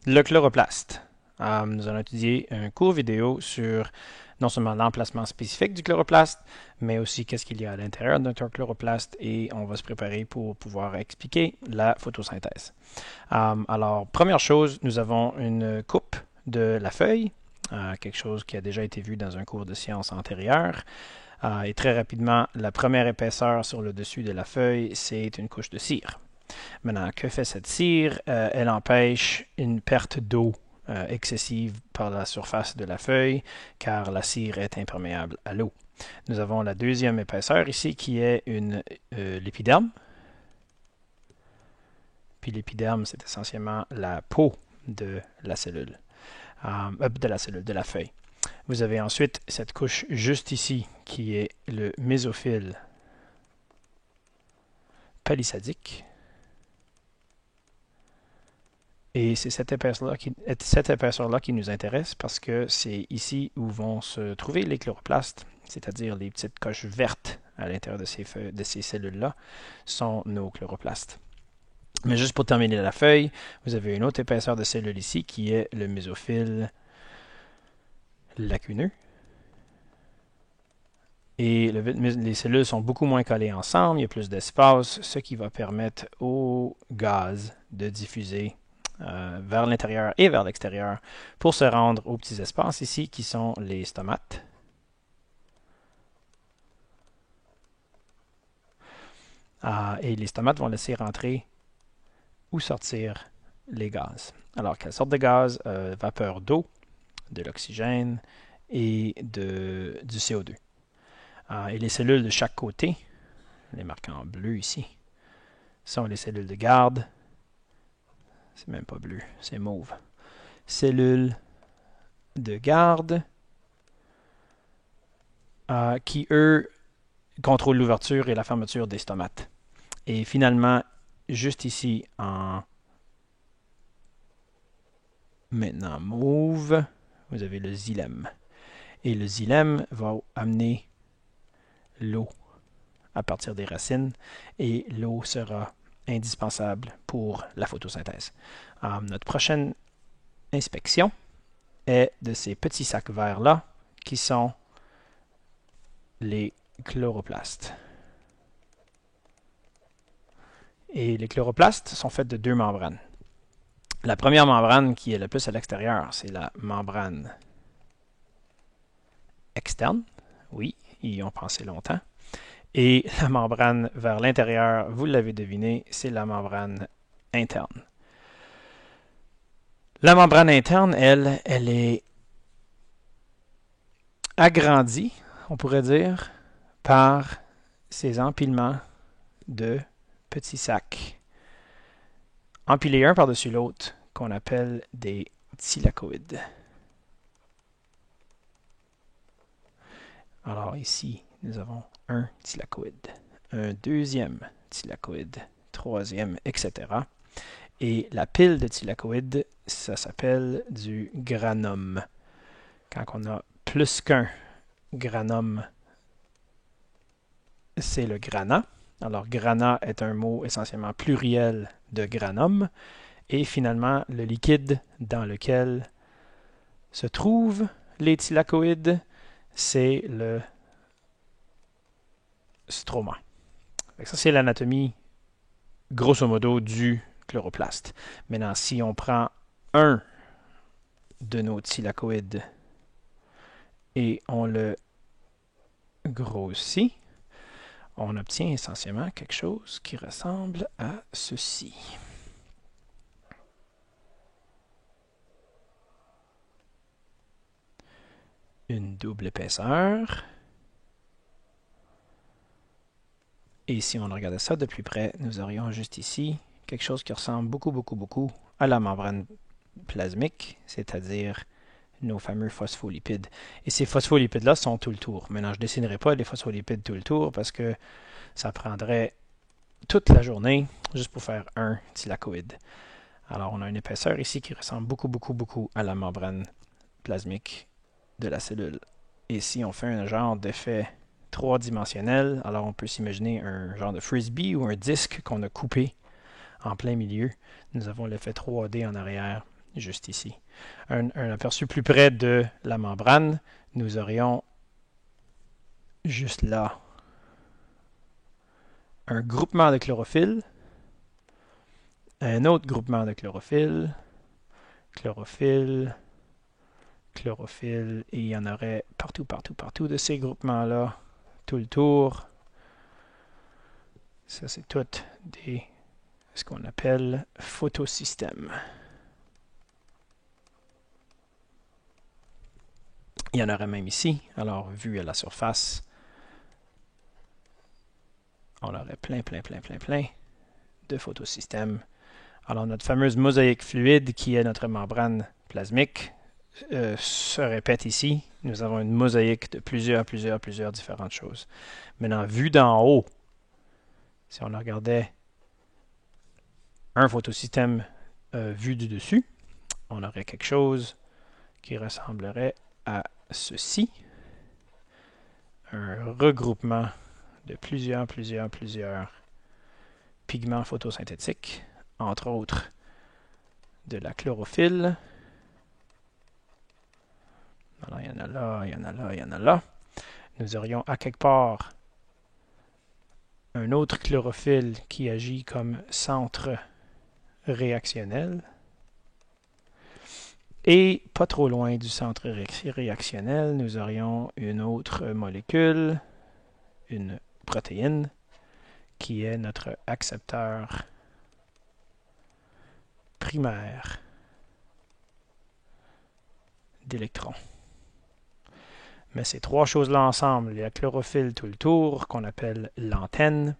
Le chloroplaste. Nous allons étudier un court vidéo sur non seulement l'emplacement spécifique du chloroplaste, mais aussi qu'est-ce qu'il y a à l'intérieur d'un chloroplaste et on va se préparer pour pouvoir expliquer la photosynthèse. Alors, première chose, nous avons une coupe de la feuille, quelque chose qui a déjà été vu dans un cours de sciences antérieur. Et très rapidement, la première épaisseur sur le dessus de la feuille, c'est une couche de cire. Maintenant, que fait cette cire? Elle empêche une perte d'eau excessive par la surface de la feuille, car la cire est imperméable à l'eau. Nous avons la deuxième épaisseur ici qui est l'épiderme. Puis l'épiderme, c'est essentiellement la peau de la cellule, de la feuille. Vous avez ensuite cette couche juste ici qui est le mésophile palissadique. Et c'est cette épaisseur-là qui nous intéresse parce que c'est ici où vont se trouver les chloroplastes, c'est-à-dire les petites coches vertes à l'intérieur de ces cellules-là, sont nos chloroplastes. Mais juste pour terminer la feuille, vous avez une autre épaisseur de cellules ici qui est le mésophile lacuneux. Et les cellules sont beaucoup moins collées ensemble, il y a plus d'espace, ce qui va permettre au gaz de diffuser vers l'intérieur et vers l'extérieur pour se rendre aux petits espaces ici qui sont les stomates. Et les stomates vont laisser rentrer ou sortir les gaz. Alors, quelle sorte de gaz? Vapeur d'eau, de l'oxygène et du CO2. Et les cellules de chaque côté, les marquées en bleu ici, sont les cellules de garde. C'est même pas bleu, c'est mauve. Cellules de garde qui, eux, contrôlent l'ouverture et la fermeture des stomates. Et finalement, juste ici, en maintenant mauve, vous avez le xylème. Et le xylème va amener l'eau à partir des racines et l'eau sera indispensable pour la photosynthèse. Notre prochaine inspection est de ces petits sacs verts-là qui sont les chloroplastes. Et les chloroplastes sont faits de deux membranes. La première membrane qui est le plus à l'extérieur, c'est la membrane externe. Oui, ils y ont pensé longtemps. Et la membrane vers l'intérieur, vous l'avez deviné, c'est la membrane interne. La membrane interne, elle est agrandie, on pourrait dire, par ces empilements de petits sacs, empilés un par-dessus l'autre, qu'on appelle des thylakoïdes. Alors ici, nous avons un thylakoïde, un deuxième thylakoïde, troisième, etc. Et la pile de thylakoïdes, ça s'appelle du granum. Quand on a plus qu'un granum, c'est le granat. Alors, granat est un mot essentiellement pluriel de granum. Et finalement, le liquide dans lequel se trouvent les thylakoïdes, c'est le stroma. Ça, c'est l'anatomie, grosso modo, du chloroplaste. Maintenant, si on prend un de nos thylakoïdes et on le grossit, on obtient essentiellement quelque chose qui ressemble à ceci. Une double épaisseur. Et si on regardait ça de plus près, nous aurions juste ici quelque chose qui ressemble beaucoup à la membrane plasmique, c'est-à-dire nos fameux phospholipides. Et ces phospholipides-là sont tout le tour. Maintenant, je ne dessinerai pas les phospholipides tout le tour parce que ça prendrait toute la journée juste pour faire un thylakoïde. Alors, on a une épaisseur ici qui ressemble beaucoup à la membrane plasmique de la cellule. Et si on fait un genre d'effet trois-dimensionnel, alors on peut s'imaginer un genre de frisbee ou un disque qu'on a coupé en plein milieu. Nous avons l'effet 3D en arrière juste ici. Un aperçu plus près de la membrane, nous aurions juste là un groupement de chlorophylle, un autre groupement de chlorophylle, chlorophylle, chlorophylle, et il y en aurait partout, partout, partout de ces groupements-là, tout le tour. Ça, c'est tout ce qu'on appelle photosystèmes. Il y en aurait même ici. Alors, vu à la surface, on aurait plein de photosystèmes. Alors, notre fameuse mosaïque fluide, qui est notre membrane plasmique, se répète ici. Nous avons une mosaïque de plusieurs différentes choses. Maintenant, vu d'en haut, si on regardait un photosystème vu du dessus, on aurait quelque chose qui ressemblerait à ceci. Un regroupement de plusieurs pigments photosynthétiques, entre autres de la chlorophylle. Alors, il y en a là, il y en a là, il y en a là. Nous aurions à quelque part un autre chlorophylle qui agit comme centre réactionnel. Et pas trop loin du centre réactionnel, nous aurions une autre molécule, une protéine, qui est notre accepteur primaire d'électrons. Mais ces trois choses-là ensemble, il y a la chlorophylle tout le tour, qu'on appelle l'antenne,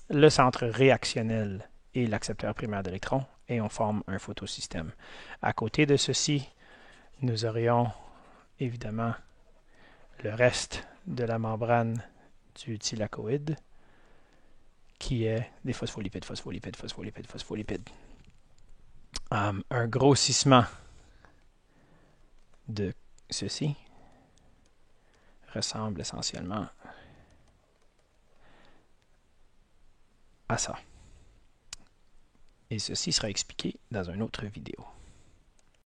le centre réactionnel et l'accepteur primaire d'électrons, et on forme un photosystème. À côté de ceci, nous aurions évidemment le reste de la membrane du thylakoïde, qui est des phospholipides. Un grossissement de ceci ressemble essentiellement à ça. Et ceci sera expliqué dans une autre vidéo.